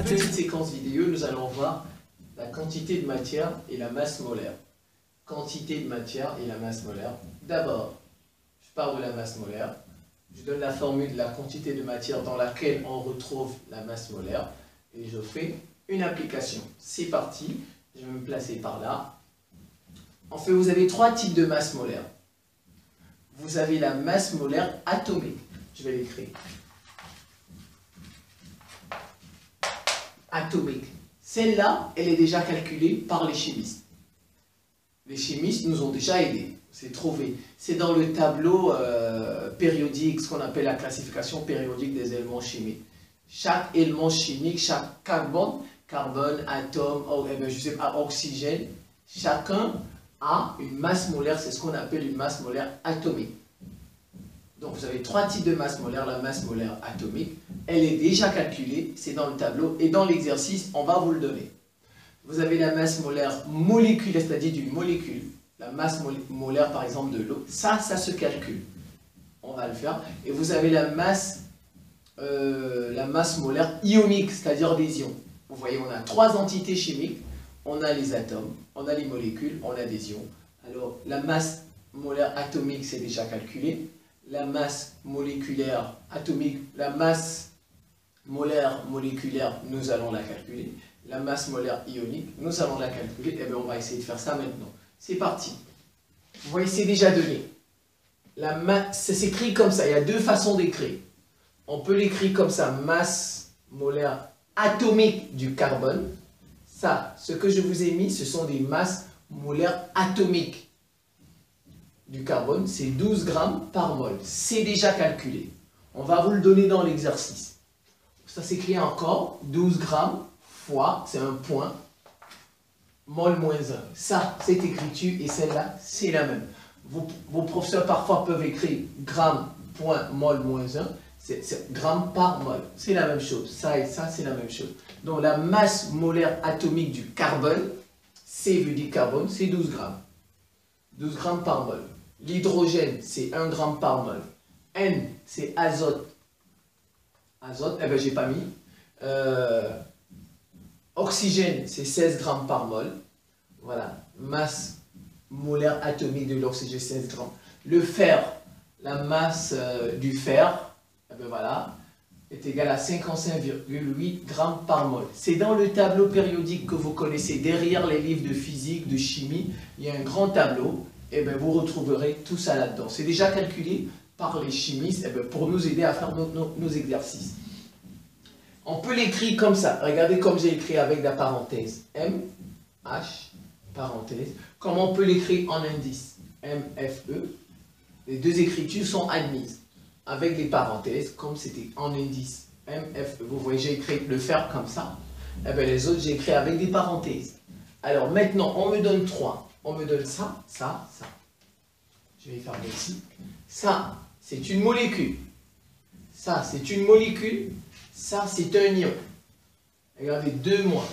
Petite séquence vidéo, nous allons voir la quantité de matière et la masse molaire. Quantité de matière et la masse molaire. D'abord, je pars de la masse molaire. Je donne la formule de la quantité de matière dans laquelle on retrouve la masse molaire. Et je fais une application. C'est parti. Je vais me placer par là. En fait, vous avez trois types de masse molaire. Vous avez la masse molaire atomique. Je vais l'écrire. Atomique. Celle-là, elle est déjà calculée par les chimistes. Les chimistes nous ont déjà aidés. C'est trouvé. C'est dans le tableau périodique, ce qu'on appelle la classification périodique des éléments chimiques. Chaque élément chimique, chaque carbone, atome, je sais pas, oxygène, chacun a une masse molaire, c'est ce qu'on appelle une masse molaire atomique. Donc vous avez trois types de masse molaire. La masse molaire atomique, elle est déjà calculée, c'est dans le tableau, et dans l'exercice, on va vous le donner. Vous avez la masse molaire moléculaire, c'est-à-dire d'une molécule. La masse molaire, par exemple, de l'eau, ça se calcule. On va le faire. Et vous avez la masse molaire ionique, c'est-à-dire des ions. Vous voyez, on a trois entités chimiques. On a les atomes, on a les molécules, on a des ions. Alors, la masse molaire atomique, c'est déjà calculé. La masse moléculaire atomique, la masse molaire moléculaire, nous allons la calculer. La masse molaire ionique, nous allons la calculer. Et bien, on va essayer de faire ça maintenant. C'est parti. Vous voyez, c'est déjà donné. Ça s'écrit comme ça. Il y a deux façons d'écrire. On peut l'écrire comme ça, masse molaire atomique du carbone. Ça, ce que je vous ai mis, ce sont des masses molaires atomiques du carbone. C'est 12 grammes par mol. C'est déjà calculé. On va vous le donner dans l'exercice. Ça s'écrit encore 12 grammes fois, c'est un point, mol moins 1. Ça, cette écriture et celle-là, c'est la même. Vos professeurs parfois peuvent écrire gramme, point, mol moins 1. C'est gramme par mol. C'est la même chose. Ça et ça, c'est la même chose. Donc la masse molaire atomique du carbone, C veut dire carbone, c'est 12 grammes. 12 grammes par mol. L'hydrogène, c'est 1 gramme par mol. N, c'est azote. Azote, eh bien, j'ai pas mis. Oxygène, c'est 16 grammes par mol. Voilà. Masse molaire atomique de l'oxygène, 16 grammes. Le fer, la masse du fer, eh bien, voilà, est égale à 55,8 grammes par mol. C'est dans le tableau périodique que vous connaissez. Derrière les livres de physique, de chimie, il y a un grand tableau. Et bien, vous retrouverez tout ça là-dedans. C'est déjà calculé par les chimistes pour nous aider à faire nos exercices. On peut l'écrire comme ça. Regardez comme j'ai écrit avec la parenthèse. M, H, parenthèse. Comme on peut l'écrire en indice. M, F, E. Les deux écritures sont admises. Avec les parenthèses, comme c'était en indice. M, F, E. Vous voyez, j'ai écrit le fer comme ça. Et bien, les autres, j'ai écrit avec des parenthèses. Alors maintenant, on me donne 3. On me donne ça, ça, ça. Je vais faire ici. Ça, c'est une molécule. Ça, c'est une molécule. Ça, c'est un ion. Regardez, 2 moins.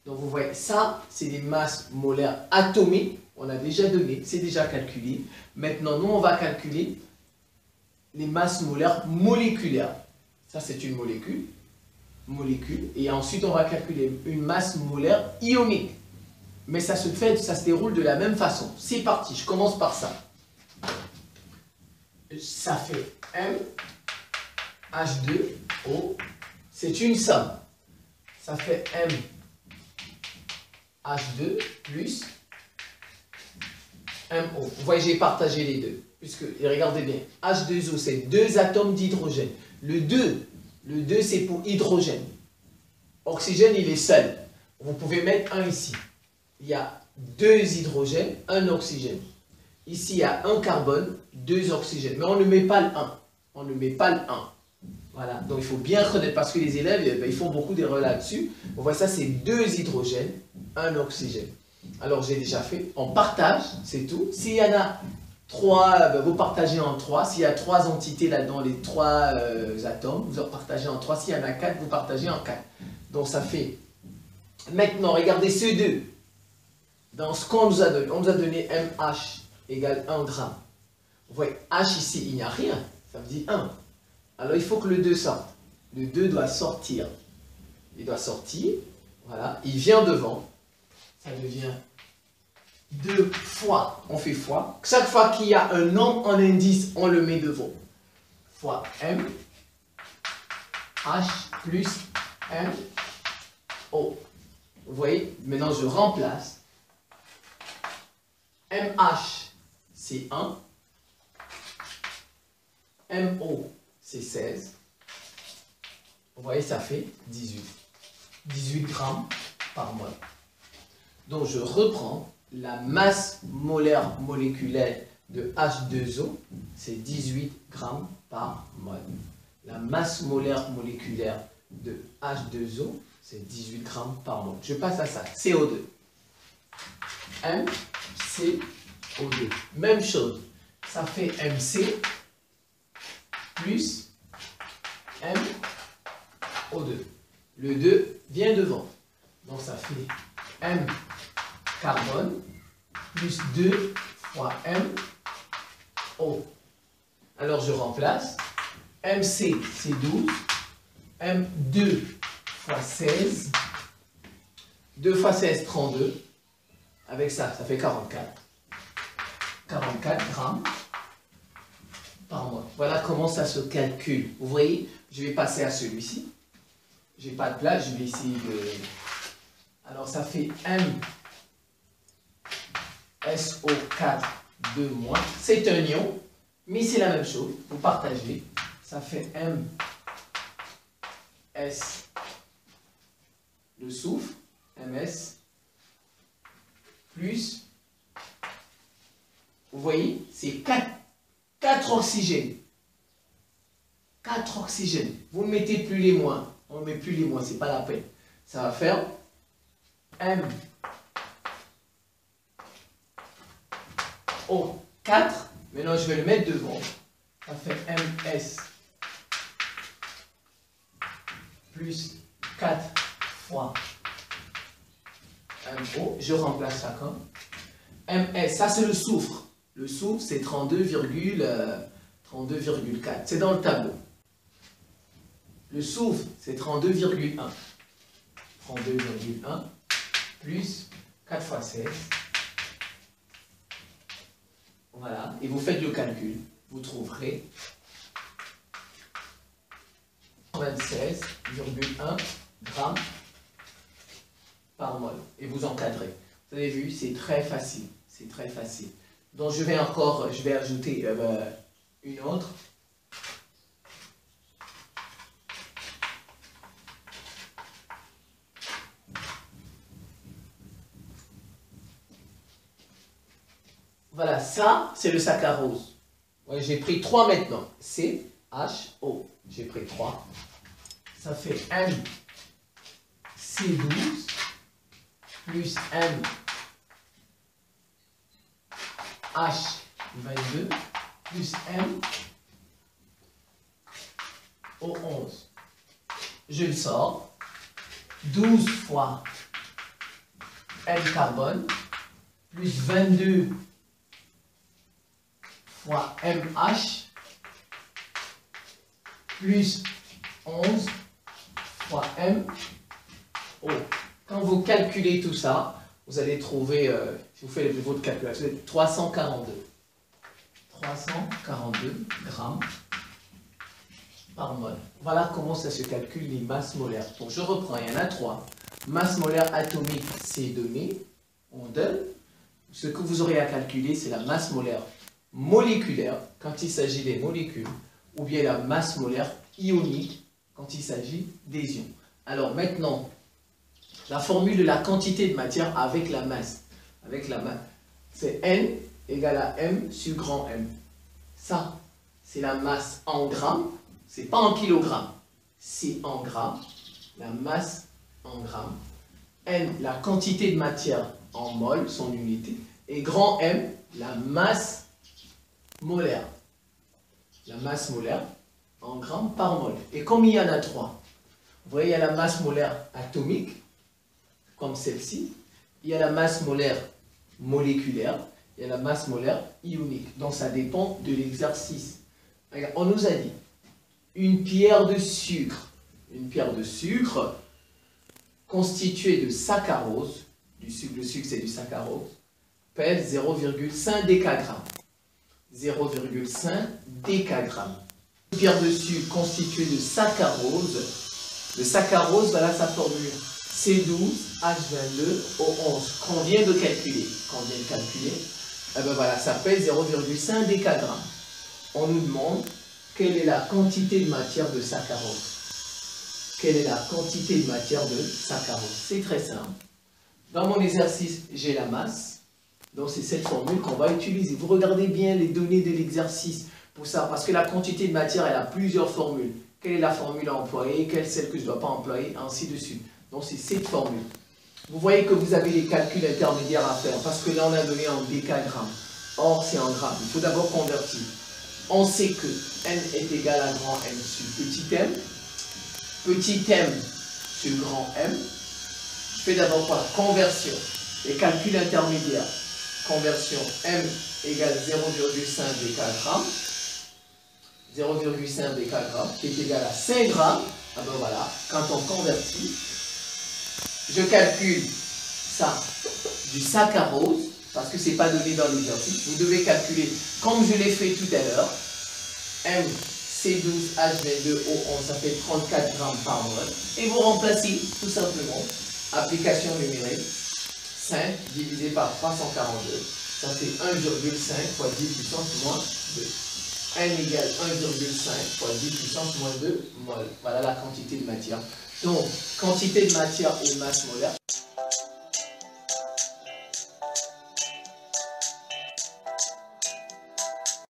Donc, vous voyez, ça, c'est des masses molaires atomiques. On a déjà donné, c'est déjà calculé. Maintenant, nous, on va calculer les masses molaires moléculaires. Ça, c'est une molécule. Et ensuite, on va calculer une masse molaire ionique. Mais ça se déroule de la même façon. C'est parti, je commence par ça. Ça fait M, H2O. C'est une somme. Ça fait M, H2 plus MO. Vous voyez, j'ai partagé les deux. Puisque, et regardez bien, H2O, c'est 2 atomes d'hydrogène. Le 2, c'est pour hydrogène. Oxygène, il est seul. Vous pouvez mettre 1 ici. Il y a 2 hydrogènes, 1 oxygène. Ici, il y a 1 carbone, 2 oxygènes. Mais on ne met pas le 1. On ne met pas le 1. Voilà. Donc, il faut bien reconnaître, parce que les élèves, ils font beaucoup d'erreurs là-dessus. On voit ça, c'est 2 hydrogènes, 1 oxygène. Alors, j'ai déjà fait. On partage, c'est tout. S'il y en a 3, vous partagez en 3. S'il y a 3 entités là-dedans, les 3 atomes, vous en partagez en 3. S'il y en a 4, vous partagez en 4. Donc, ça fait Maintenant, regardez ces deux. Dans ce qu'on nous a donné, on nous a donné MH égale 1 gramme. Vous voyez, H ici, il n'y a rien. Ça veut dire 1. Alors, il faut que le 2 sorte. Le 2 doit sortir. Il doit sortir. Voilà. Il vient devant. Ça devient 2 fois. On fait fois. Chaque fois qu'il y a un nombre en indice, on le met devant. Fois M. H plus M. O. Vous voyez, maintenant je remplace. MH, c'est 1. MO, c'est 16. Vous voyez, ça fait 18. 18 grammes par mol. Donc, je reprends la masse molaire moléculaire de H2O, c'est 18 grammes par mol. La masse molaire moléculaire de H2O, c'est 18 grammes par mol. Je passe à ça. CO2. MCO2. Même chose. Ça fait MC plus MO2. Le 2 vient devant. Donc ça fait M carbone plus 2 fois MO. Alors je remplace. MC c'est 12. M2 fois 16. 2 fois 16, 32. Avec ça, ça fait 44. 44 grammes par mois. Voilà comment ça se calcule. Vous voyez, je vais passer à celui-ci. J'ai pas de place, je vais essayer de... Alors ça fait M SO4 2-. C'est un ion, mais c'est la même chose. Vous partagez. Ça fait M S, le soufre, MS, plus, vous voyez, c'est 4 oxygènes. 4 oxygènes. Vous ne mettez plus les moins. On ne met plus les moins, c'est pas la peine. Ça va faire M O 4. Maintenant, je vais le mettre devant. Ça fait MS plus 4 fois MO. Je remplace ça comme MS. Ça, c'est le soufre. Le soufre, c'est 32,4. C'est dans le tableau. Le soufre, c'est 32,1. 32,1 plus 4 fois 16. Voilà. Et vous faites le calcul. Vous trouverez 26,1 grammes par mol. Et vous encadrez. Vous avez vu, c'est très facile. C'est très facile. Donc je vais ajouter une autre. Voilà, ça, c'est le saccharose. Ouais, j'ai pris 3 maintenant. C-H-O. J'ai pris 3. Ça fait M C12 plus M H22 plus M O11. Je le sors. 12 fois M carbone plus 22 fois MH plus 11 fois MO. Quand vous calculez tout ça, vous allez trouver, si vous faites votre calculation, 342 grammes par mol. Voilà comment ça se calcule les masses molaires. Donc je reprends, il y en a 3. Masse molaire atomique, c'est donné. On donne. Ce que vous aurez à calculer, c'est la masse molaire moléculaire, quand il s'agit des molécules, ou bien la masse molaire ionique, quand il s'agit des ions. Alors maintenant, la formule de la quantité de matière avec la masse. C'est N égale à M sur grand M. Ça, c'est la masse en grammes. C'est pas en kilogrammes. C'est en grammes. La masse en grammes. N, la quantité de matière en mol, son unité. Et grand M, la masse molaire. La masse molaire en grammes par mol. Et comme il y en a 3, vous voyez, il y a la masse molaire atomique, comme celle-ci. Il y a la masse molaire moléculaire, il y a la masse molaire ionique. Donc ça dépend de l'exercice. On nous a dit une pierre de sucre constituée de saccharose, le sucre c'est du saccharose, pèse 0,5 décagramme. 0,5 décagramme. Une pierre de sucre constituée de saccharose, le saccharose, voilà sa formule. C12H22O11 qu'on vient de calculer. Eh ben voilà, ça pèse 0,5 décagramme. On nous demande quelle est la quantité de matière de saccharose. Quelle est la quantité de matière de saccharose? C'est très simple. Dans mon exercice, j'ai la masse. Donc c'est cette formule qu'on va utiliser. Vous regardez bien les données de l'exercice pour ça, parce que la quantité de matière, elle a plusieurs formules. Quelle est la formule à employer, quelle est celle que je ne dois pas employer, ainsi de suite. Donc c'est cette formule. Vous voyez que vous avez les calculs intermédiaires à faire, parce que là on a donné en décagrammes. Or c'est en grammes. Il faut d'abord convertir. On sait que n est égal à grand M sur petit m. Petit m sur grand M. Je fais d'abord quoi? Conversion. Les calculs intermédiaires. Conversion M égale 0,5 décagramme. 0,5 décagramme qui est égal à 5 grammes. Ah ben voilà, quand on convertit, je calcule ça du saccharose, parce que ce n'est pas donné dans l'exercice. Vous devez calculer, comme je l'ai fait tout à l'heure, MC12H22O11, ça fait 34 grammes par mol. Et vous remplacez tout simplement, application numérique, 5 divisé par 342, ça fait 1,5 fois 10 puissance moins 2. N égale 1,5 fois 10 puissance moins 2 mol. Voilà la quantité de matière. Donc, quantité de matière et masse molaire.